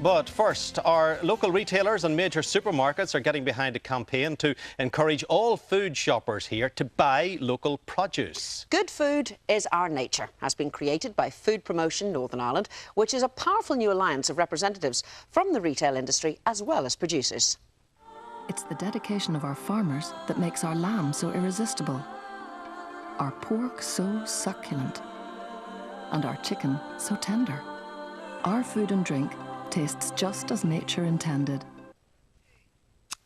But first, our local retailers and major supermarkets are getting behind a campaign to encourage all food shoppers here to buy local produce. Good Food is Our Nature has been created by Food Promotion Northern Ireland, which is a powerful new alliance of representatives from the retail industry as well as producers. It's the dedication of our farmers that makes our lamb so irresistible, our pork so succulent, and our chicken so tender. Our food and drink tastes just as nature intended.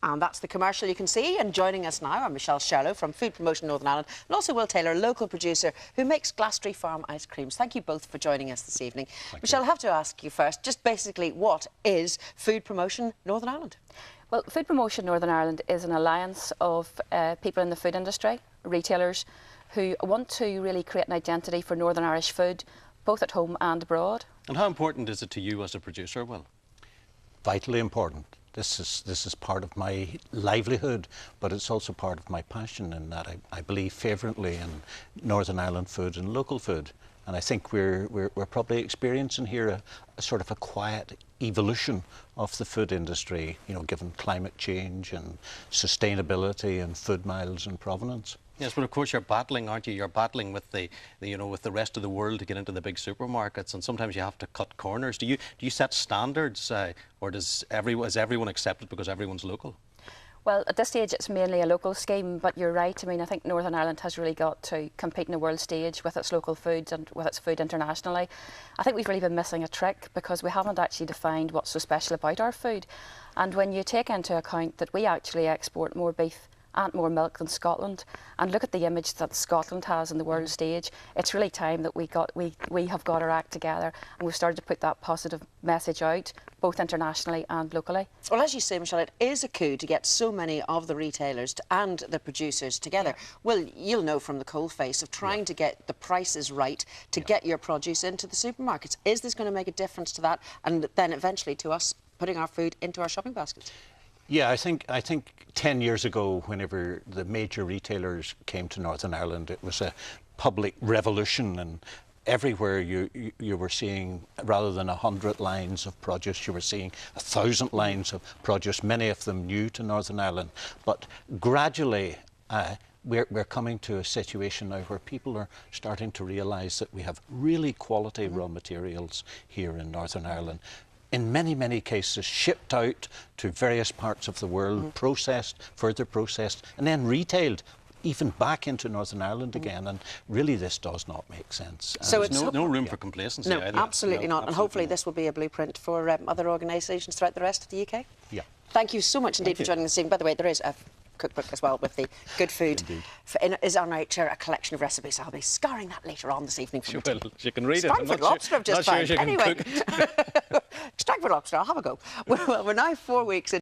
And that's the commercial you can see. And joining us now are Michelle Sherlow from Food Promotion Northern Ireland and also Will Taylor, local producer who makes Glastonbury Farm ice creams. Thank you both for joining us this evening. Michelle, I have to ask you first, just basically, what is Food Promotion Northern Ireland? Well, Food Promotion Northern Ireland is an alliance of people in the food industry, retailers, who want to really create an identity for Northern Irish food, both at home and abroad. And how important is it to you as a producer, Will? Vitally important. This is part of my livelihood, but it's also part of my passion in that I believe fervently in Northern Ireland food and local food. And I think we're probably experiencing here a sort of a quiet evolution of the food industry, you know, given climate change and sustainability and food miles and provenance. Yes, but of course you're battling, aren't you? You're battling with with the rest of the world to get into the big supermarkets, and sometimes you have to cut corners. Do you set standards, or is everyone accepted because everyone's local? Well, at this stage it's mainly a local scheme, but you're right. I mean, I think Northern Ireland has really got to compete in the world stage with its local foods and with its food internationally. I think we've really been missing a trick because we haven't actually defined what's so special about our food. And when you take into account that we actually export more beef and more milk than Scotland, and look at the image that Scotland has in the world stage, it's really time that we have got our act together and we've started to put that positive message out, both internationally and locally. Well, as you say, Michelle, it is a coup to get so many of the retailers and the producers together. Well, you'll know from the coalface of trying to get the prices right to get your produce into the supermarkets. Is this going to make a difference to that, and then eventually to us putting our food into our shopping baskets? Yeah, I think 10 years ago, whenever the major retailers came to Northern Ireland, it was a public revolution, and everywhere you were seeing, rather than 100 lines of produce, you were seeing 1,000 lines of produce, many of them new to Northern Ireland. But gradually, we're coming to a situation now where people are starting to realise that we have really quality raw materials here in Northern Ireland. In many, many cases, shipped out to various parts of the world, processed, further processed, and then retailed even back into Northern Ireland again. And really, this does not make sense. So there's no room for complacency. No, either. absolutely not. And hopefully this will be a blueprint for other organisations throughout the rest of the UK. Yeah. Thank you so much indeed for joining us this evening. By the way, there is a cookbook as well with the Good Food is Our Nature, a collection of recipes. I'll be scouring that later on this evening. She will. She can read it. Stratford lobster I've just found. Anyway, Stratford lobster, I'll have a go. Well, we're now 4 weeks in.